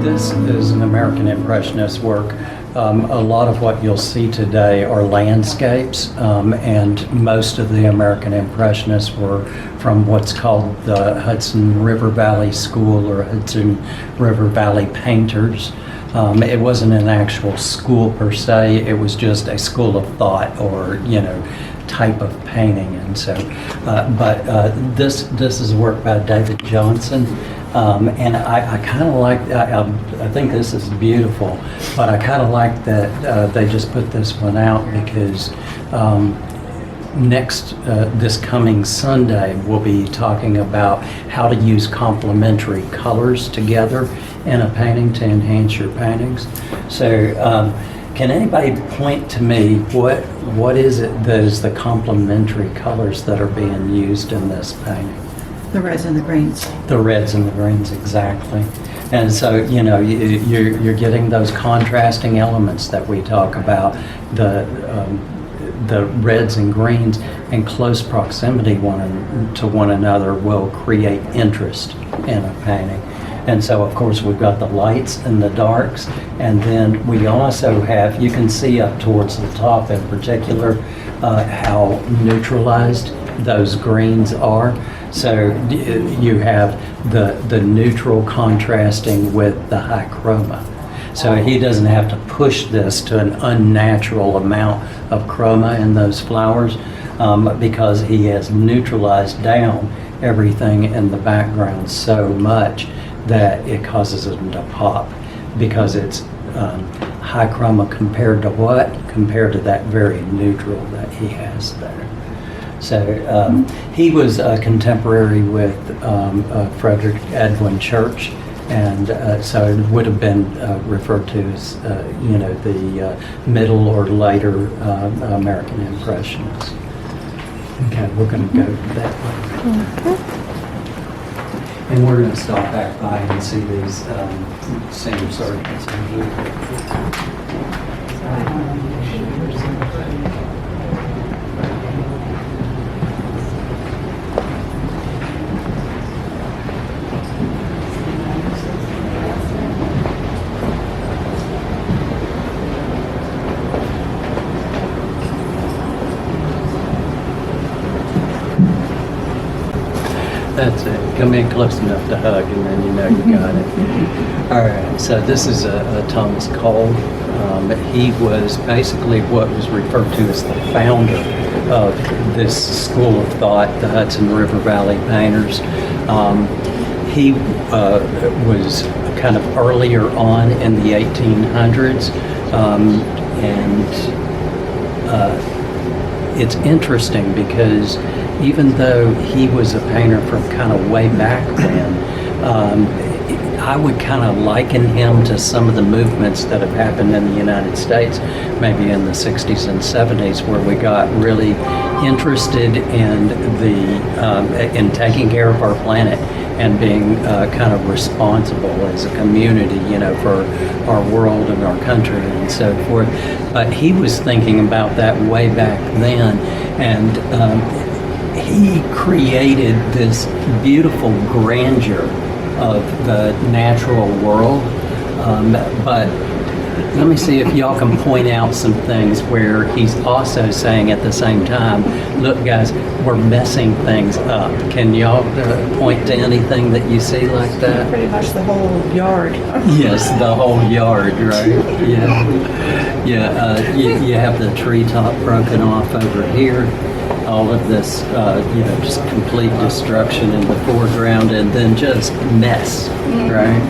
This is an American Impressionist work. A lot of what you'll see today are landscapes, and most of the American Impressionists were from what's called the Hudson River Valley School or Hudson River Valley Painters. It wasn't an actual school per se, it was just a school of thought or, type of painting. And so, this is a work by David Johnson. And I kind of like, I think this is beautiful, but I kind of like that they just put this one out because this coming Sunday, we'll be talking about how to use complementary colors together in a painting to enhance your paintings. So can anybody point to me what is it that is the complementary colors that are being used in this painting? The reds and the greens. The reds and the greens, exactly. And so, you're getting those contrasting elements that we talk about, the reds and greens in close proximity to one another will create interest in a painting. And so, of course, we've got the lights and the darks, and then we also have, you can see up towards the top in particular, how neutralized those greens are. So you have the neutral contrasting with the high chroma. So he doesn't have to push this to an unnatural amount of chroma in those flowers because he has neutralized down everything in the background so much that it causes them to pop because it's high chroma compared to what? Compared to that very neutral that he has there. So he was a contemporary with Frederick Church, and so it would have been referred to as, the middle or later American Impressionists. Okay, we're going to go that way. And we're going to stop back by and see these same Sargents. That's it. Come in close enough to hug, and then you got it. All right. So this is a Thomas Cole. He was basically what was referred to as the founder of this school of thought, the Hudson River Valley Painters. He was kind of earlier on in the 1800s, and it's interesting because even though he was a painter from kind of way back then, I would kind of liken him to some of the movements that have happened in the United States, maybe in the 60s and 70s, where we got really interested in in taking care of our planet and being kind of responsible as a community, for our world and our country and so forth. But he was thinking about that way back then, and he created this beautiful grandeur of the natural world, but let me see if y'all can point out some things where he's also saying at the same time, look guys, we're messing things up. Can y'all point to anything that you see like that? Pretty much the whole yard. Yes, the whole yard, right? Yeah. You have the treetop broken off over here. All of this, just complete destruction in the foreground, and then just mess, right?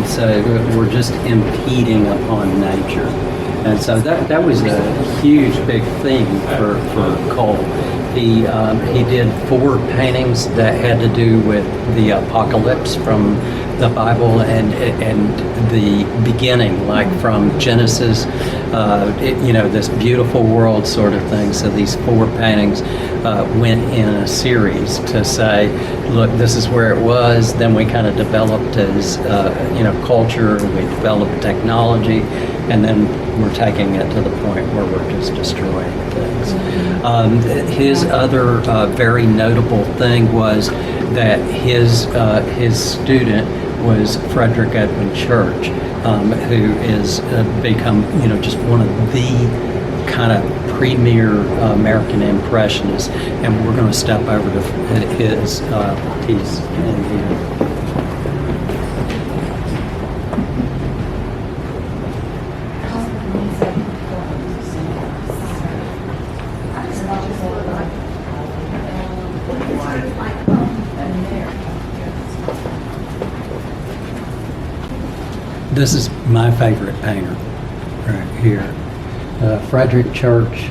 So we're just impeding upon nature, and so that was a huge, big theme for Cole. He did 4 paintings that had to do with the apocalypse from the Bible and the beginning, like from Genesis, this beautiful world sort of thing. So these 4 paintings went in a series to say, look, this is where it was. Then we kind of developed as culture. We developed technology, and then we're taking it to the point where we're just destroying things. His other very notable thing was that his student was Frederick Church, who is become, just one of the kind of premier American Impressionists. And we're going to step over to his piece in here. This is my favorite painter right here, Frederick Church.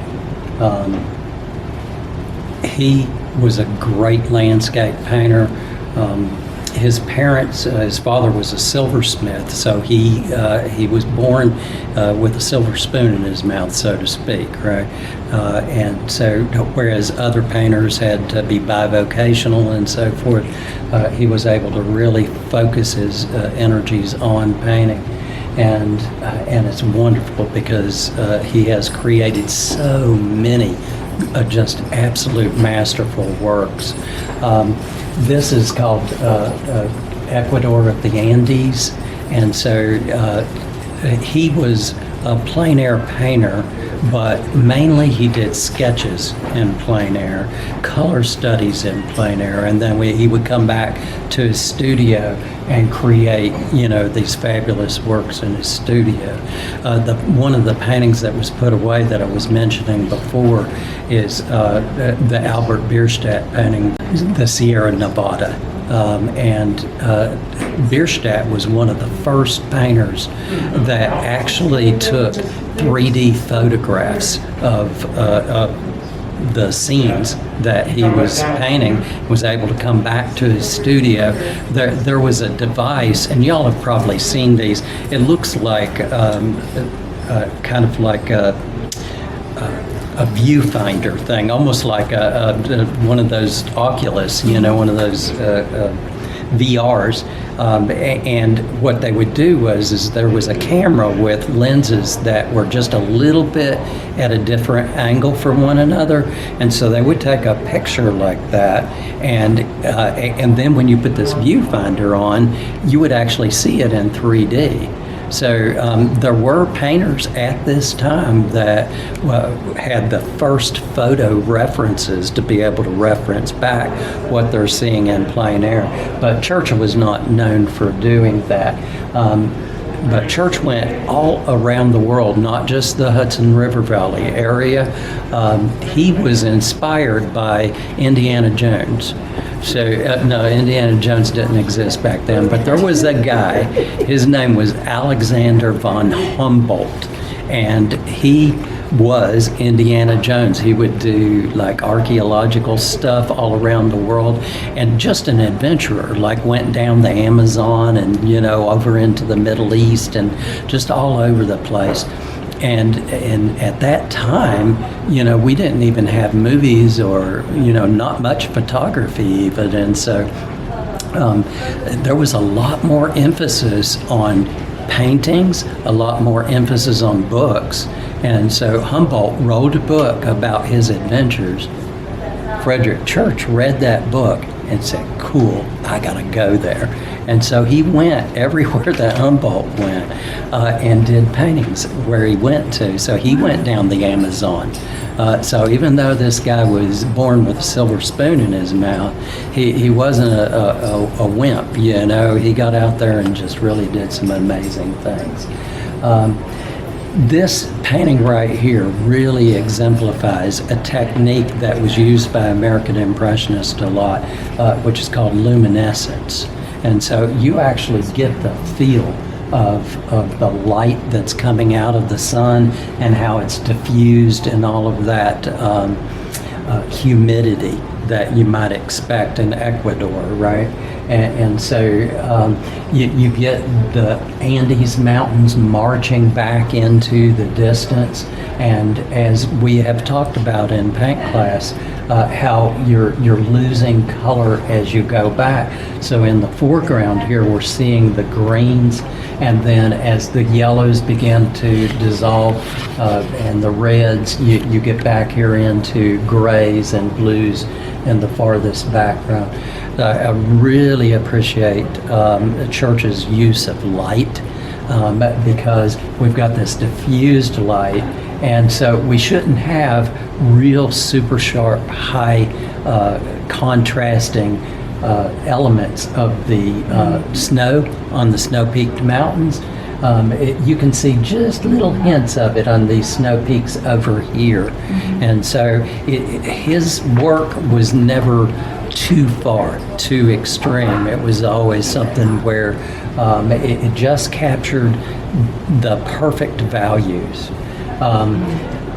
He was a great landscape painter. His parents, his father was a silversmith, so he was born with a silver spoon in his mouth, so to speak, right? And so, whereas other painters had to be bivocational and so forth, he was able to really focus his energies on painting. And it's wonderful because he has created so many just absolute masterful works. This is called Ecuador of the Andes, and so he was a plein air painter, but mainly he did sketches in plein air, color studies in plein air, and then he would come back to his studio and create, these fabulous works in his studio. One of the paintings that was put away that I was mentioning before is the Albert Bierstadt painting, the Sierra Nevada. And Bierstadt was one of the first painters that actually took 3D photographs of the scenes that he was painting, was able to come back to his studio. There was a device, and y'all have probably seen these. It looks like kind of like a viewfinder thing, almost like one of those Oculus, one of those VRs. And what they would do is there was a camera with lenses that were just a little bit at a different angle from one another, and so they would take a picture like that, and then when you put this viewfinder on, you would actually see it in 3D. So there were painters at this time that had the first photo references to be able to reference back what they're seeing in plein air. But Church was not known for doing that. But Church went all around the world, not just the Hudson River Valley area. He was inspired by Indiana Jones. So, no, Indiana Jones didn't exist back then, but there was a guy, his name was Alexander von Humboldt, and he was Indiana Jones. He would do like archaeological stuff all around the world, and just an adventurer, like went down the Amazon and, over into the Middle East and just all over the place. And at that time, we didn't even have movies or, not much photography even. And so there was a lot more emphasis on paintings, a lot more emphasis on books. And so Humboldt wrote a book about his adventures. Frederick Church read that book and said, cool, I gotta go there. And so he went everywhere that Humboldt went and did paintings where he went to. So he went down the Amazon. So even though this guy was born with a silver spoon in his mouth, he wasn't a wimp, He got out there and just really did some amazing things. This painting right here really exemplifies a technique that was used by American Impressionists a lot, which is called luminescence. And so you actually get the feel of the light that's coming out of the sun and how it's diffused and all of that humidity that you might expect in Ecuador, right? And so you get the Andes Mountains marching back into the distance, and as we have talked about in paint class, how you're losing color as you go back. So in the foreground here, we're seeing the greens, and then as the yellows begin to dissolve and the reds, you get back here into grays and blues in the farthest background. I really appreciate Church's use of light because we've got this diffused light, and so we shouldn't have real super sharp, high contrasting elements of the snow on the snow-peaked mountains. You can see just little hints of it on these snow peaks over here. And so his work was never too far, too extreme. It was always something where it just captured the perfect values.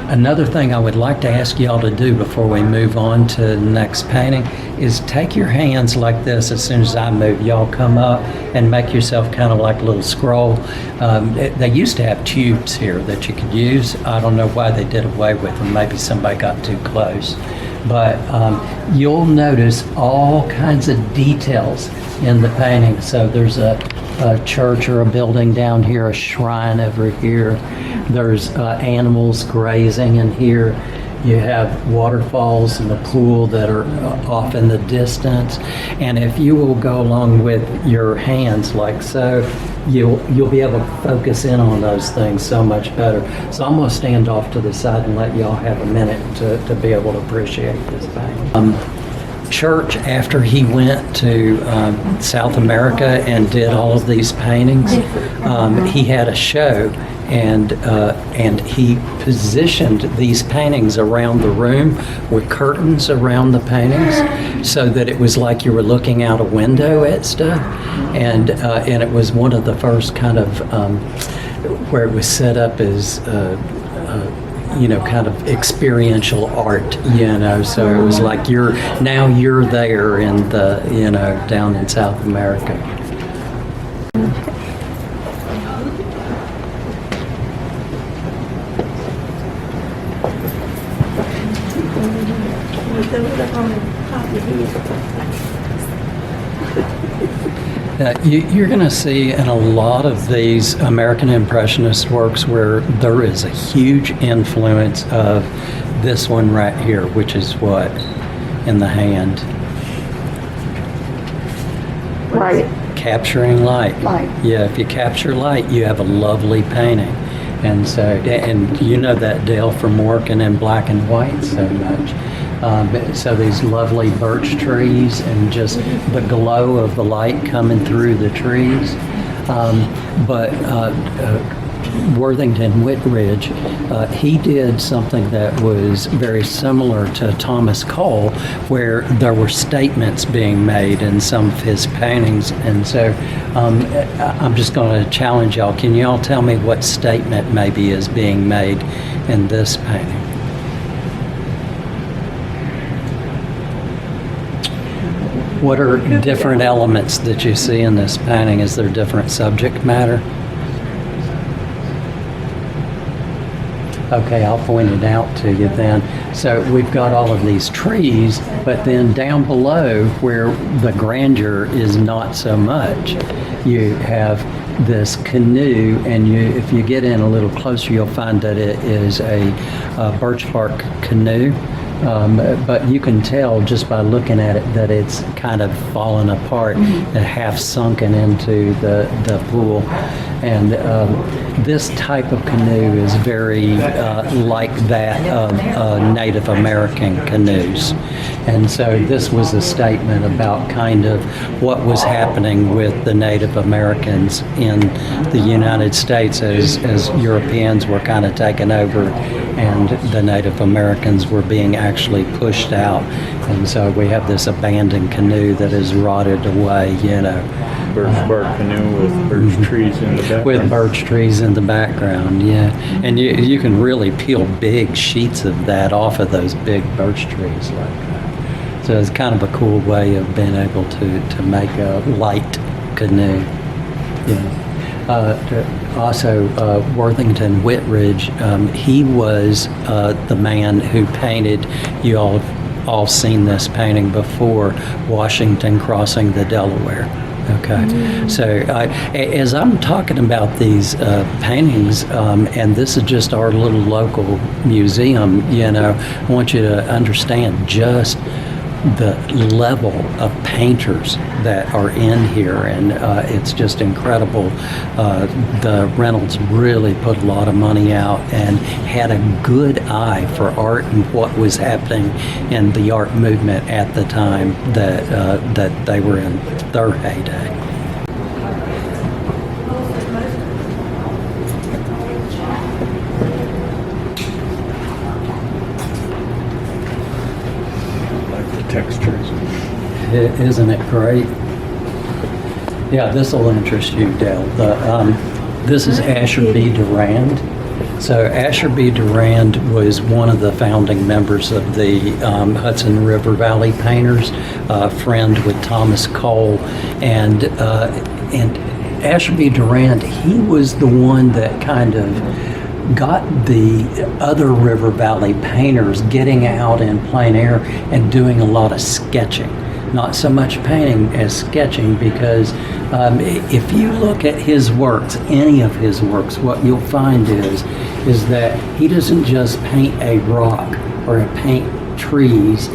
Another thing I would like to ask y'all to do before we move on to the next painting is take your hands like this. As soon as I move, y'all come up and make yourself kind of like a little scroll. They used to have tubes here that you could use. I don't know why they did away with them. Maybe somebody got too close. But you'll notice all kinds of details in the painting. So there's a church or a building down here, a shrine over here. There's animals grazing in here. You have waterfalls and a pool that are off in the distance. And if you will go along with your hands like so, you'll be able to focus in on those things so much better. So I'm going to stand off to the side and let y'all have a minute to be able to appreciate this thing. Church, after he went to South America and did all of these paintings, he had a show, and he positioned these paintings around the room with curtains around the paintings, so that it was like you were looking out a window at stuff, and it was one of the first kind of where it was set up as kind of experiential art, so it was like you're there in the, down in South America. You're going to see in a lot of these American Impressionist works where there is a huge influence of this one right here, which is what? In the hand. Right. Capturing light. Light. Yeah, if you capture light, you have a lovely painting. And so, and you know that, Dale, from working in black and white so much. So these lovely birch trees and just the glow of the light coming through the trees. But Worthington Whitridge, he did something that was very similar to Thomas Cole, where there were statements being made in some of his paintings. And so I'm just going to challenge y'all. Can y'all tell me what statement maybe is being made in this painting? What are different elements that you see in this painting? Is there different subject matter? Okay, I'll point it out to you then. So we've got all of these trees, but then down below where the grandeur is not so much, you have this canoe, and if you get in a little closer, you'll find that it is a birch bark canoe. But you can tell just by looking at it that it's kind of fallen apart and half sunken into the pool. And this type of canoe is very like that of Native American canoes. And so this was a statement about kind of what was happening with the Native Americans in the United States as Europeans were kind of taken over and the Native Americans were being actually pushed out. And so we have this abandoned canoe that is rotted away, Birch bark canoe with birch trees in the background. With birch trees in the background, yeah. And you can really peel big sheets of that off of those big birch trees like that. So it's kind of a cool way of being able to make a light canoe. Yeah. Also, Worthington Whitridge, he was the man who painted, you all seen this painting before, Washington crossing the Delaware. Okay, so as I'm talking about these paintings, and this is just our little local museum, I want you to understand just the level of painters that are in here, and it's just incredible. The Reynolds really put a lot of money out and had a good eye for art and what was happening in the art movement at the time that they were in their heyday. Textures. Isn't it great? Yeah, this will interest you, Dale. This is Asher B. Durand. So Asher B. Durand was one of the founding members of the Hudson River Valley Painters, a friend with Thomas Cole, and Asher B. Durand, he was the one that kind of got the other River Valley painters getting out in plein air and doing a lot of sketching. Not so much painting as sketching, because if you look at his works, any of his works, what you'll find is that he doesn't just paint a rock or paint trees.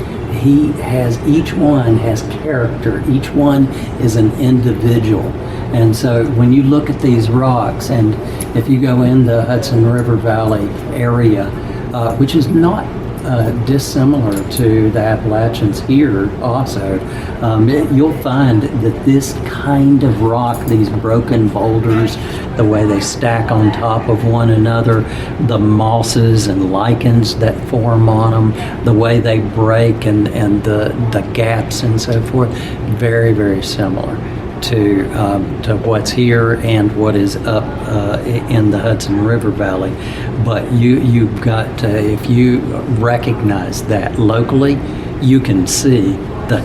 He has, each one has character. Each one is an individual. And so when you look at these rocks, and if you go in the Hudson River Valley area, which is not dissimilar to the Appalachians here also, you'll find that this kind of rock, these broken boulders, the way they stack on top of one another, the mosses and lichens that form on them, the way they break and the gaps and so forth, very, very similar to what's here and what is up in the Hudson River Valley. But you've got to, if you recognize that locally, you can see the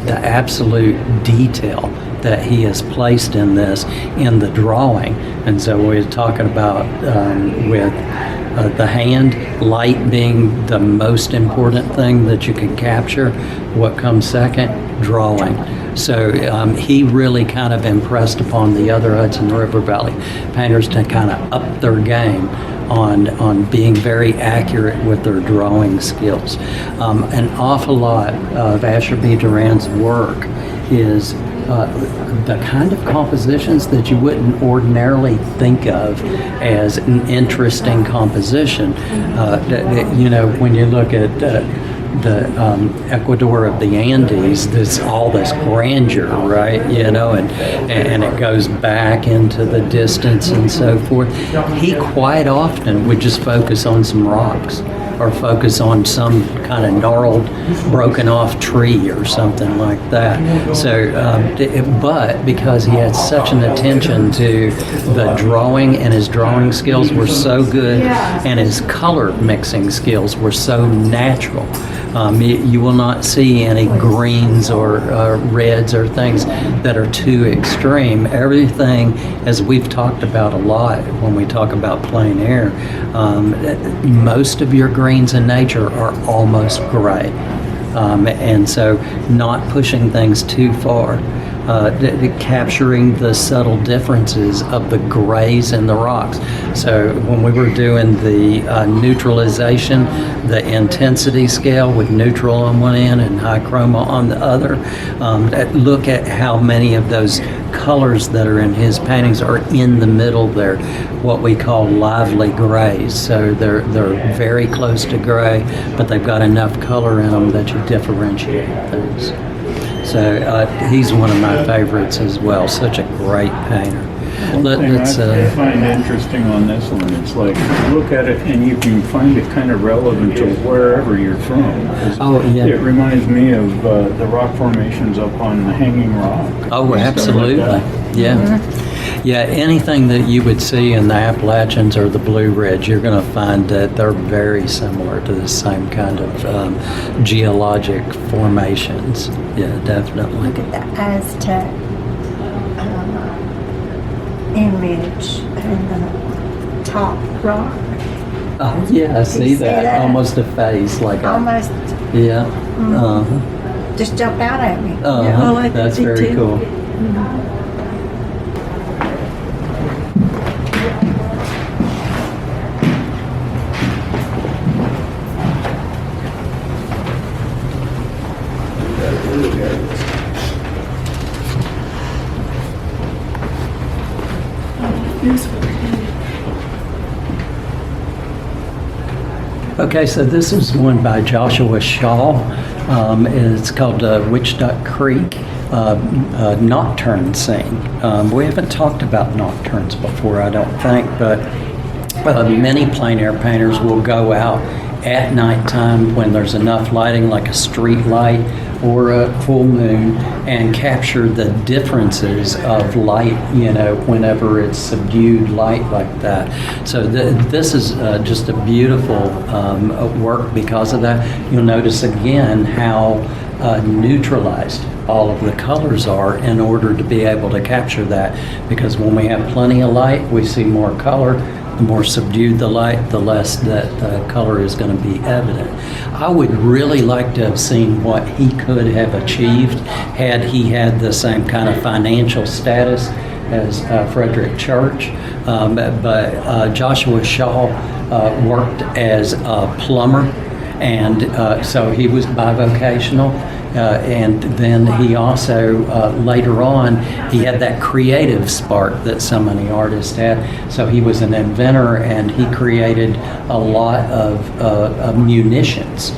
absolute detail that he has placed in this in the drawing. And so we're talking about with the hand, light being the most important thing that you can capture. What comes second? Drawing. So he really kind of impressed upon the other Hudson River Valley painters to kind of up their game on being very accurate with their drawing skills. An awful lot of Asher B. Durand's work is the kind of compositions that you wouldn't ordinarily think of as an interesting composition. You know, when you look at the Ecuador of the Andes, this all this grandeur, right? You know, and it goes back into the distance and so forth. He quite often would just focus on some rocks or focus on some kind of gnarled, broken off tree or something like that. So, but because he had such an attention to the drawing, and his drawing skills were so good, and his color mixing skills were so natural, you will not see any greens or reds or things that are too extreme. Everything, as we've talked about a lot when we talk about plein air, most of your greens in nature are almost gray. And so not pushing things too far, capturing the subtle differences of the grays in the rocks. So when we were doing the neutralization, the intensity scale with neutral on one end and high chroma on the other, look at how many of those colors that are in his paintings are in the middle there, what we call lively grays. So they're very close to gray, but they've got enough color in them that you differentiate things. So he's one of my favorites as well. Such a great painter. One thing I find interesting on this one, it's like you look at it and you can find it kind of relevant to wherever you're from. Oh, yeah. It reminds me of the rock formations up on the Hanging Rock. Oh, absolutely. Yeah. Mm-hmm. Yeah, anything that you would see in the Appalachians or the Blue Ridge, you're going to find that they're very similar to the same kind of geologic formations. Yeah, definitely. Look at the Aztec image in the top rock. Oh, yeah, I see that. Almost a face, like almost. Yeah. Just jumped out at me. Yeah, I like That's that very too. cool. Okay, so this is one by Joshua Shaw. It's called Witch Duck Creek Nocturne Scene. We haven't talked about nocturnes before, I don't think, but many plein air painters will go out at nighttime when there's enough lighting, like a street light or a full moon, and capture the differences of light, whenever it's subdued light like that. So this is just a beautiful work because of that. You'll notice again how neutralized all of the colors are in order to be able to capture that, because when we have plenty of light, we see more color. The more subdued the light, the less that color is going to be evident. I would really like to have seen what he could have achieved had he had the same kind of financial status as Frederick Church. But Joshua Shaw worked as a plumber, and so he was bivocational. And then he also, later on, he had that creative spark that so many artists had. So he was an inventor, and he created a lot of munitions.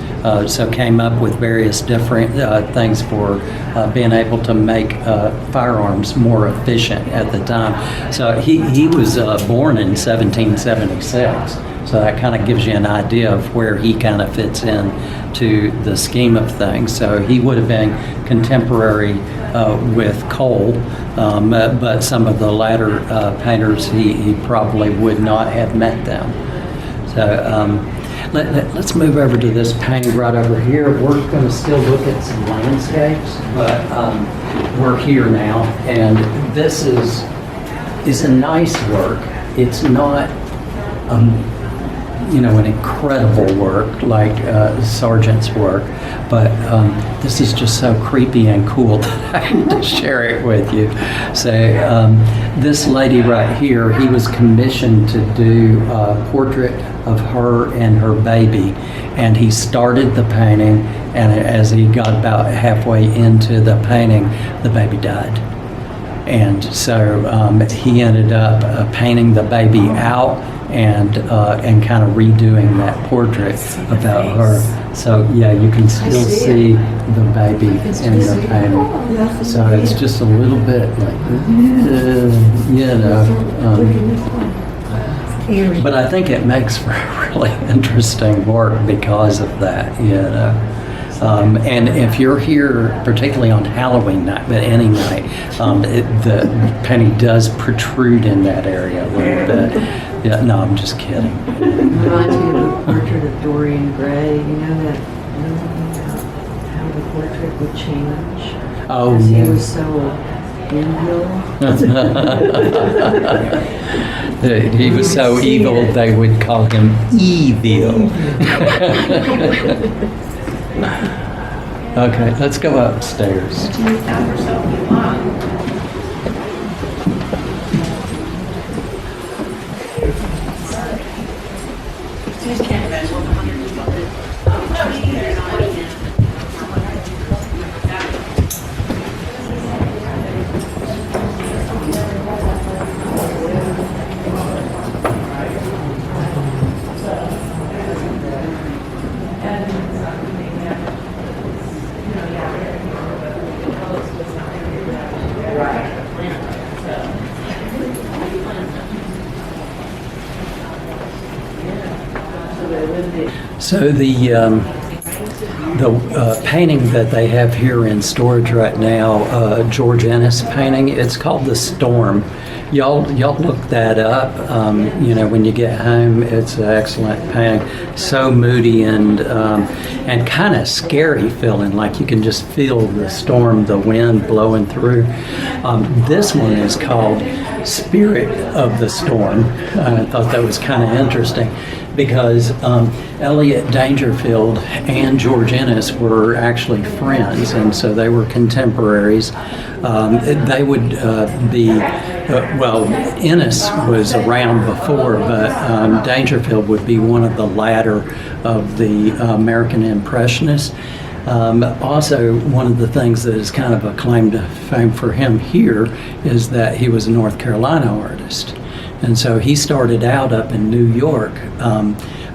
So came up with various different things for being able to make firearms more efficient at the time. So he was born in 1776. So that kind of gives you an idea of where he kind of fits in to the scheme of things. So he would have been contemporary with Cole, but some of the latter painters, he probably would not have met them. So let's move over to this painting right over here. We're going to still look at some landscapes, but we're here now, and this is a nice work. It's not an incredible work like Sargent's work, but this is just so creepy and cool that I had to share it with you. So this lady right here, he was commissioned to do a portrait of her and her baby, and he started the painting, and as he got about halfway into the painting, the baby died. And so he ended up painting the baby out and kind of redoing that portrait about her. So yeah, you can still see the baby in the painting. So it's just a little bit like, but I think it makes for a really interesting work because of that, and if you're here, particularly on Halloween night, but any night, the painting does protrude in that area a little bit. Yeah, no, I'm just kidding. Reminds me of the portrait of Dorian Gray. You know that how the portrait would change. Oh, as yeah. He was so evil. He was so evil, they would call him Evil. Okay, let's go upstairs. So the painting that they have here in storage right now, George Ennis painting, it's called The Storm. Y'all look that up. When you get home, it's an excellent painting. So moody and kind of scary feeling, like you can just feel the storm, the wind blowing through. This one is called Spirit of the Storm. I thought that was kind of interesting, because Elliot Dangerfield and George Ennis were actually friends, and so they were contemporaries. They would Ennis was around before, but Dangerfield would be one of the latter of the American Impressionists. Also, one of the things that is kind of a claim to fame for him here is that he was a North Carolina artist. And so he started out up in New York,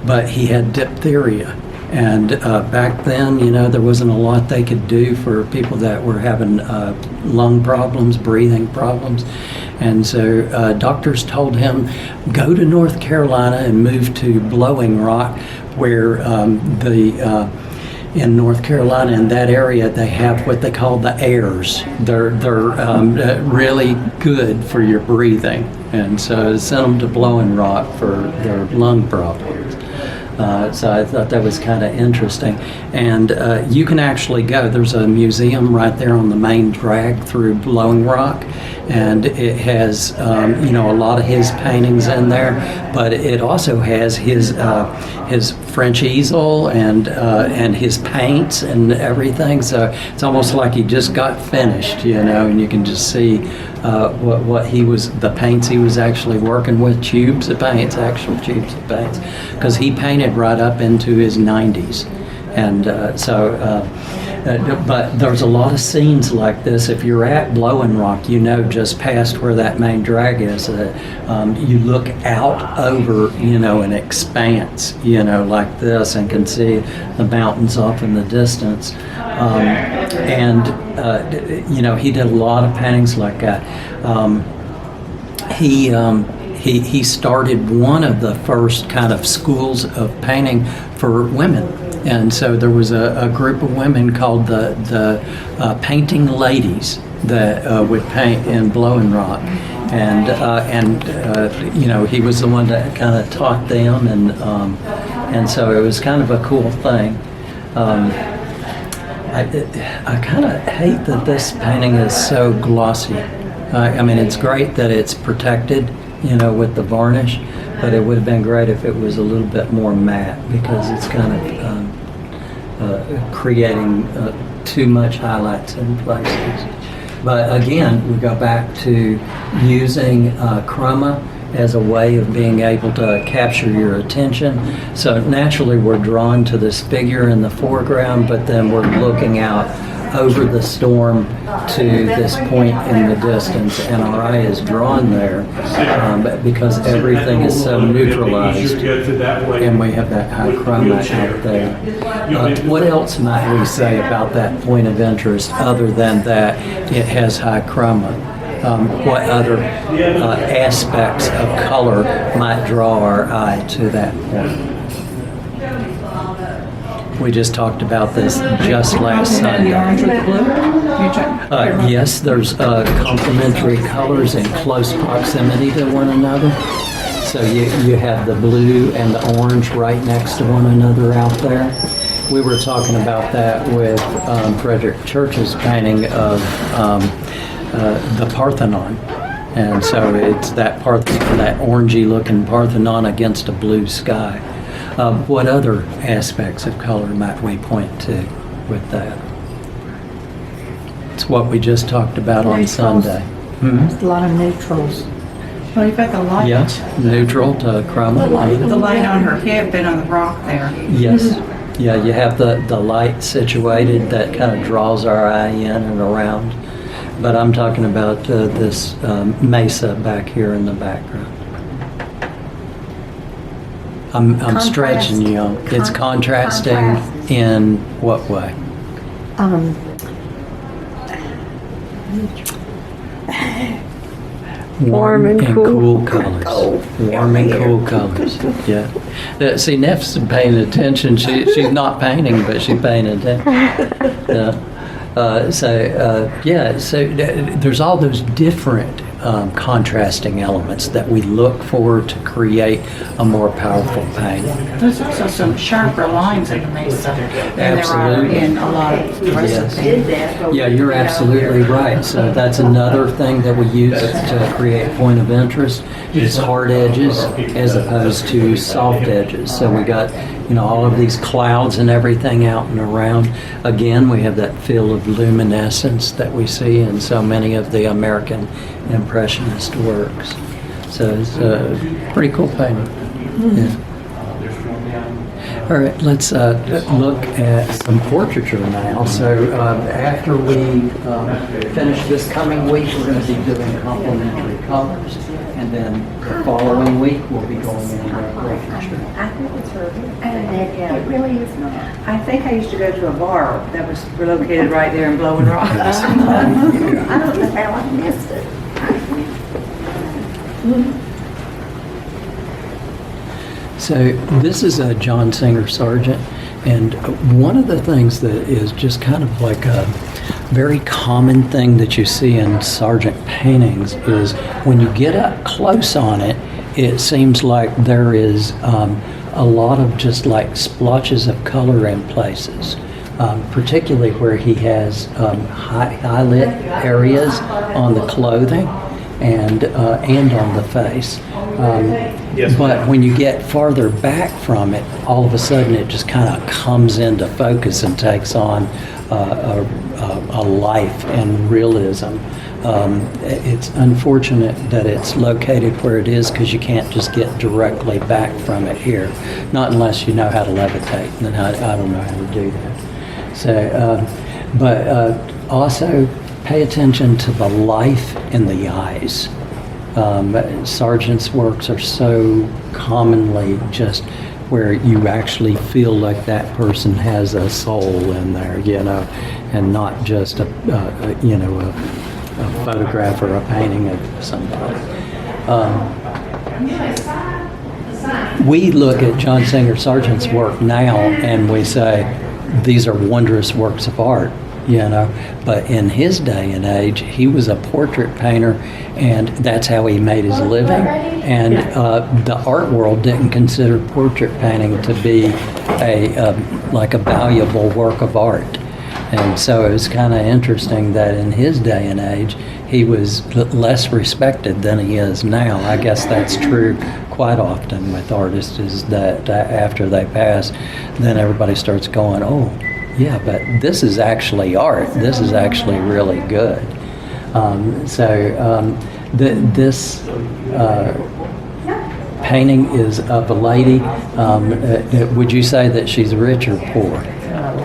but he had diphtheria. And back then, you know, there wasn't a lot they could do for people that were having lung problems, breathing problems. And so doctors told him, go to North Carolina and move to Blowing Rock, where in North Carolina, in that area, they have what they call the airs. They're really good for your breathing. And so sent them to Blowing Rock for their lung problems. So I thought that was kind of interesting. And you can actually go, there's a museum right there on the main drag through Blowing Rock, and it has, you know, a lot of his paintings in there, but it also has his French easel and his paints and everything. So it's almost like he just got finished, you know, and you can just see what he was, the paints he was actually working with, tubes of paints, actual tubes of paints, because he painted right up into his 90s. And but there's a lot of scenes like this. If you're at Blowing Rock, you know, just past where that main drag is, you look out over, you know, an expanse, you know, like this, and can see the mountains off in the distance. You know, he did a lot of paintings like that. He started one of the first kind of schools of painting for women. And so there was a group of women called the Painting Ladies that would paint in Blowing Rock. And you know, he was the one that kind of taught them, and so it was kind of a cool thing. I kind of hate that this painting is so glossy. I mean, it's great that it's protected, you know, with the varnish, but it would have been great if it was a little bit more matte, because it's kind of creating too much highlights in places. But again, we go back to using chroma as a way of being able to capture your attention. So naturally we're drawn to this figure in the foreground, but then we're looking out over the storm to this point in the distance, and our eye is drawn there because everything is so neutralized, and we have that high chroma out there. What else might we say about that point of interest other than that it has high chroma? What other aspects of color might draw our eye to that point? We just talked about this just last Sunday. The orange with blue? Yes, there's complementary colors in close proximity to one another. So you have the blue and the orange right next to one another out there. We were talking about that with Frederick Church's painting of the Parthenon. And so it's that orangey looking Parthenon against a blue sky. What other aspects of color might we point to with that? It's what we just talked about on Sunday. There's a lot of neutrals. Well, you've got the light. Yeah, neutral to chroma. The light on her hip and on the rock there. Yes. Yeah, you have the light situated that kind of draws our eye in and around. But I'm talking about this mesa back here in the background. I'm stretching you. It's contrasting in what way? Warm and cool colors. Warm and cool colors. Yeah. See, Neff's paying attention. She's not painting, but she's paying attention. So there's all those different contrasting elements that we look for to create a more powerful painting. There's also some sharper lines in the mesa than Absolutely. there are in a lot of the rest of the painting. Yeah, you're absolutely right. So that's another thing that we use to create point of interest is hard edges as opposed to soft edges. So we got, you know, all of these clouds and everything out and around. Again, we have that feel of luminescence that we see in so many of the American Impressionist works. So it's a pretty cool painting. Yeah. All right, let's look at some portraiture now. So after we finish this coming week, we're going to be doing complementary colors. And then the following week, we'll be going into portraiture. I think it's it really is not. I think I used to go to a bar that was located right there in Blowing Rock. I don't know how I missed it. So this is a John Singer Sargent, and one of the things that is just kind of like a very common thing that you see in Sargent paintings is when you get up close on it, it seems like there is a lot of just like splotches of color in places, particularly where he has highlight areas on the clothing and on the face. But when you get farther back from it, all of a sudden it just kind of comes into focus and takes on a life and realism. It's unfortunate that it's located where it is because you can't just get directly back from it here, not unless you know how to levitate, and I don't know how to do that. So, but also pay attention to the life in the eyes. Sargent's works are so commonly just where you actually feel like that person has a soul in there, and not just a photograph or a painting of somebody. We look at John Singer Sargent's work now and we say, these are wondrous works of art. But in his day and age, he was a portrait painter, and that's how he made his living. And the art world didn't consider portrait painting to be like a valuable work of art. And so it was kind of interesting that in his day and age, he was less respected than he is now. I guess that's true quite often with artists, is that after they pass, then everybody starts going, oh, yeah, but this is actually art. This is actually really good. This painting is of a lady. Would you say that she's rich or poor?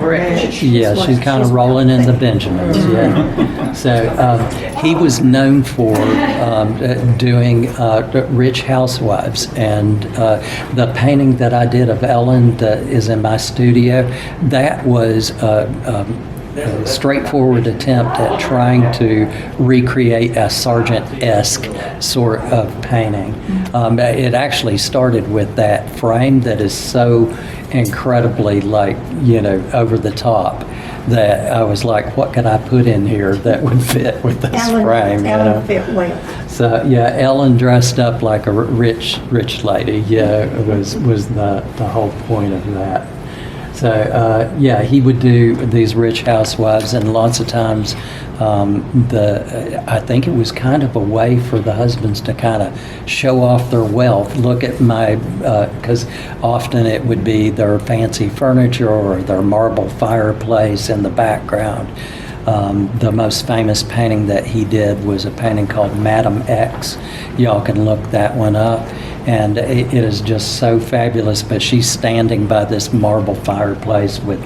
Rich. Yeah, she's kind of rolling in the Benjamins, yeah. So he was known for doing rich housewives, and the painting that I did of Ellen that is in my studio, that was a straightforward attempt at trying to recreate a Sargent-esque sort of painting. It actually started with that frame that is so incredibly over the top that I was like, what could I put in here that would fit with this frame? Ellen fit well. So yeah, Ellen dressed up like a rich lady. Yeah, was the whole point of that. So yeah, he would do these rich housewives, and lots of times I think it was kind of a way for the husbands to kind of show off their wealth. Look at my, because often it would be their fancy furniture or their marble fireplace in the background. The most famous painting that he did was a painting called Madam X. Y'all can look that one up. And it is just so fabulous, but she's standing by this marble fireplace with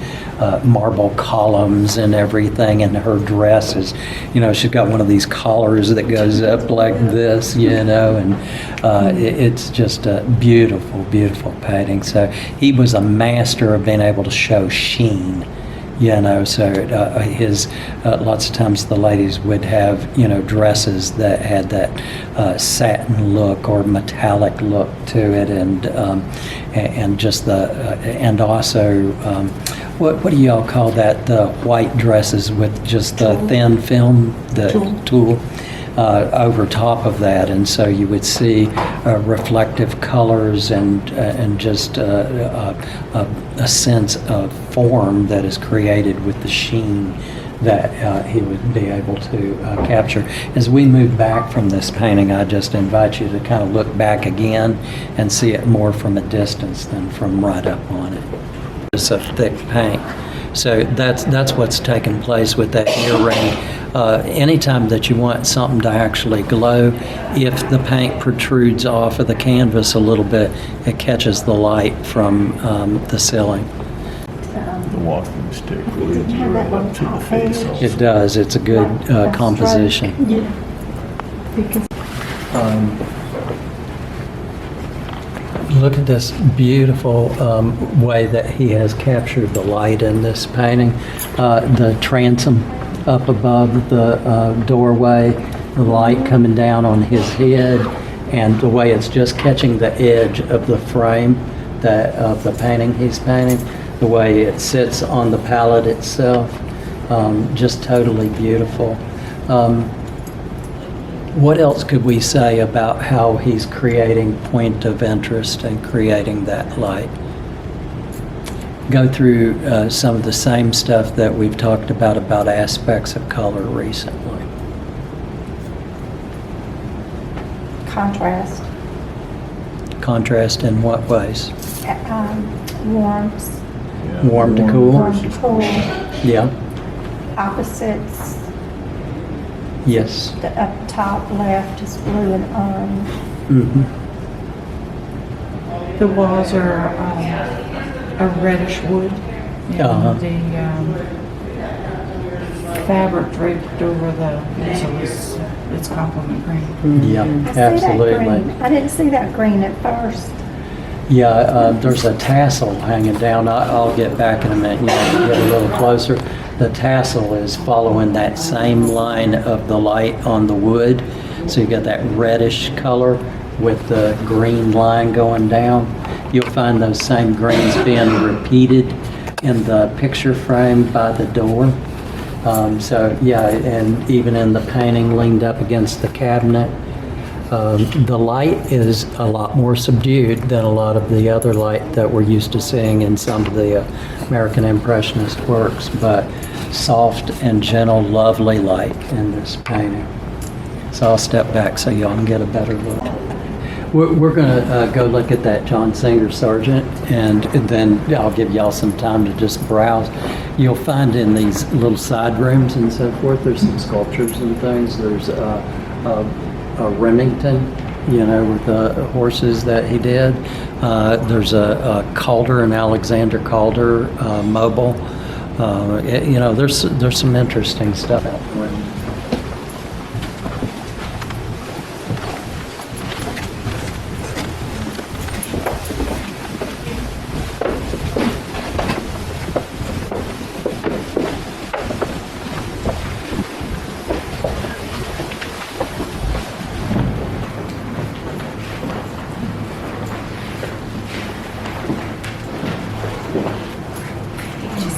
marble columns and everything, and her dress is, she's got one of these collars that goes up like this, and it's just a beautiful, beautiful painting. So he was a master of being able to show sheen. So his lots of times the ladies would have dresses that had that satin look or metallic look to it, and just and also what do y'all call that, the white dresses with just the thin film, the tulle over top of that, and so you would see reflective colors and just a sense of form that is created with the sheen that he would be able to capture. As we move back from this painting, I just invite you to kind of look back again and see it more from a distance than from right up on it. It's a thick paint. So that's what's taken place with that earring anytime that you want something to actually glow, if the paint protrudes off of the canvas a little bit, it catches the light from the ceiling. The walking stick leads you right up to the face. also. It does. It's a good composition. Yeah. Because Look at this beautiful way that he has captured the light in this painting. The transom up above the doorway, the light coming down on his head, and the way it's just catching the edge of the frame of the painting he's painting, the way it sits on the palette itself, just totally beautiful. What else could we say about how he's creating point of interest and creating that light? Go through some of the same stuff that we've talked about aspects of color recently. contrast, Contrast in what ways? warmth, Yeah. Warm to cool? warm to cool, Yeah, opposites. yes. The up top left is blue and orange. Mhm. The walls are a reddish wood. And Uh-huh. the fabric draped over the easel it's complement green. Yeah, I see that absolutely. green. I didn't see that green at first. Yeah, there's a tassel hanging down. I'll get back in a minute, get a little closer. The tassel is following that same line of the light on the wood. So you got that reddish color with the green line going down. You'll find those same greens being repeated in the picture frame by the door. So yeah, and even in the painting leaned up against the cabinet. The light is a lot more subdued than a lot of the other light that we're used to seeing in some of the American Impressionist works, but soft and gentle, lovely light in this painting. So I'll step back so y'all can get a better look. We're going to go look at that John Singer Sargent, and then I'll give y'all some time to just browse. You'll find in these little side rooms and so forth, there's some sculptures and things. There's a Remington, with the horses that he did. There's a Calder, an Alexander Calder mobile. There's some interesting stuff out there.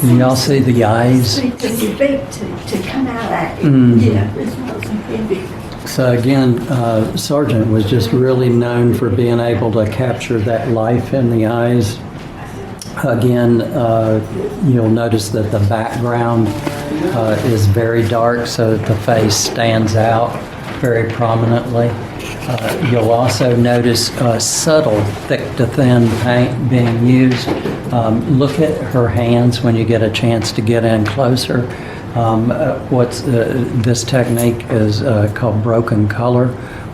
Can y'all see the eyes? To speak to come out at it. Mm. Yeah, it's not so heavy. So again, Sargent was just really known for being able to capture that life in the eyes. Again, you'll notice that the background is very dark so that the face stands out very prominently. You'll also notice subtle thick to thin paint being used. Look at her hands when you get a chance to get in closer. This technique is called broken color,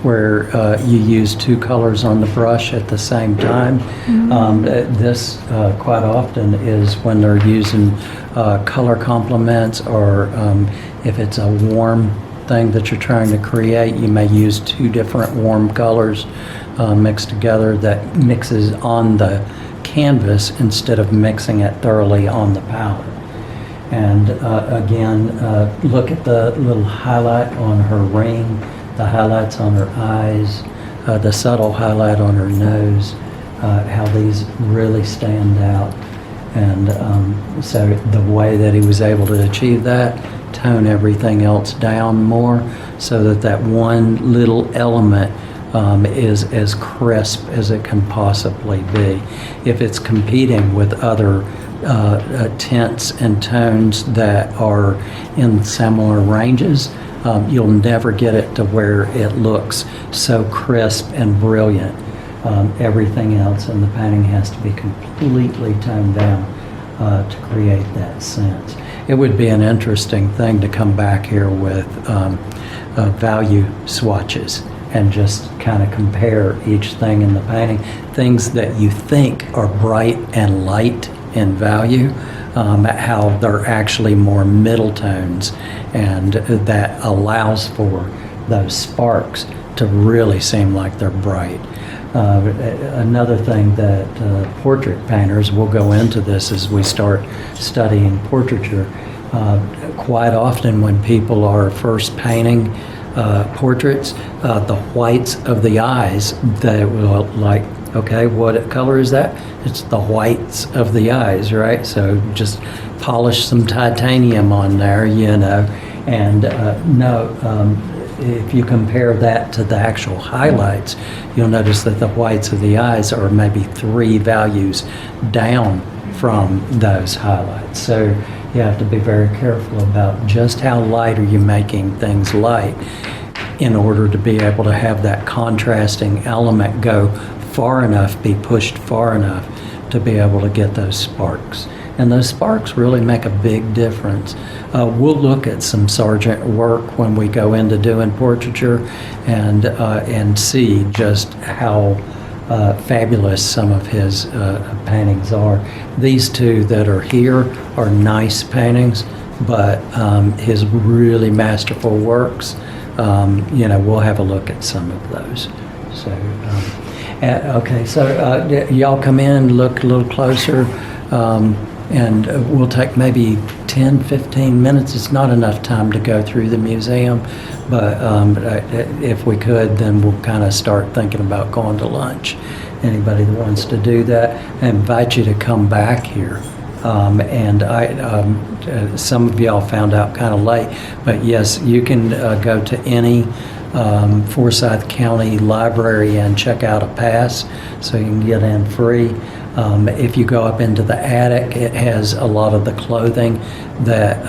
where you use two colors on the brush at the same time. This quite often is when they're using color complements, or if it's a warm thing that you're trying to create, you may use two different warm colors mixed together that mixes on the canvas instead of mixing it thoroughly on the palette. And again, look at the little highlight on her ring, the highlights on her eyes, the subtle highlight on her nose, how these really stand out. And so the way that he was able to achieve that, tone everything else down more so that that one little element is as crisp as it can possibly be. If it's competing with other tints and tones that are in similar ranges, you'll never get it to where it looks so crisp and brilliant. Everything else in the painting has to be completely toned down to create that sense. it would be an interesting thing to come back here with value swatches and just kind of compare each thing in the painting. Things that you think are bright and light in value, how they're actually more middle tones, and that allows for those sparks to really seem like they're bright. Another thing that portrait painters will go into this as we start studying portraiture. Quite often when people are first painting portraits, the whites of the eyes, they will like, okay, what color is that? It's the whites of the eyes, right? So just polish some titanium on there, you know, and if you compare that to the actual highlights, you'll notice that the whites of the eyes are maybe 3 values down from those highlights. So you have to be very careful about just how light are you making things light in order to be able to have that contrasting element go far enough, be pushed far enough to be able to get those sparks. And those sparks really make a big difference. We'll look at some Sargent work when we go into doing portraiture and see just how fabulous some of his paintings are. These two that are here are nice paintings, but his really masterful works, you know, we'll have a look at some of those. So, okay, so y'all come in, look a little closer. And we'll take maybe 10, 15 minutes. It's not enough time to go through the museum, but if we could, then we'll kind of start thinking about going to lunch. Anybody that wants to do that, I invite you to come back here. Some of y'all found out kind of late, but yes, you can go to any Forsyth County library and check out a pass, so you can get in free. If you go up into the attic, it has a lot of the clothing that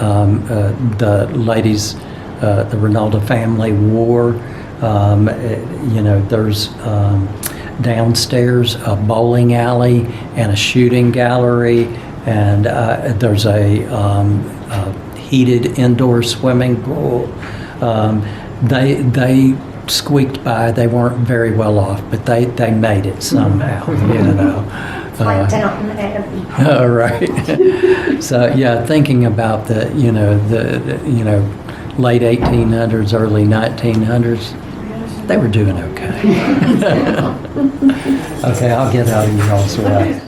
the ladies, the Reynolda family wore. You know, there's downstairs a bowling alley and a shooting gallery, and there's a heated indoor swimming pool. They squeaked by. They weren't very well off, but they made it somehow, you know. Like Downton Abbey. All right. So yeah, thinking about the late 1800s, early 1900s, they were doing okay. Okay, I'll get out of y'all's way.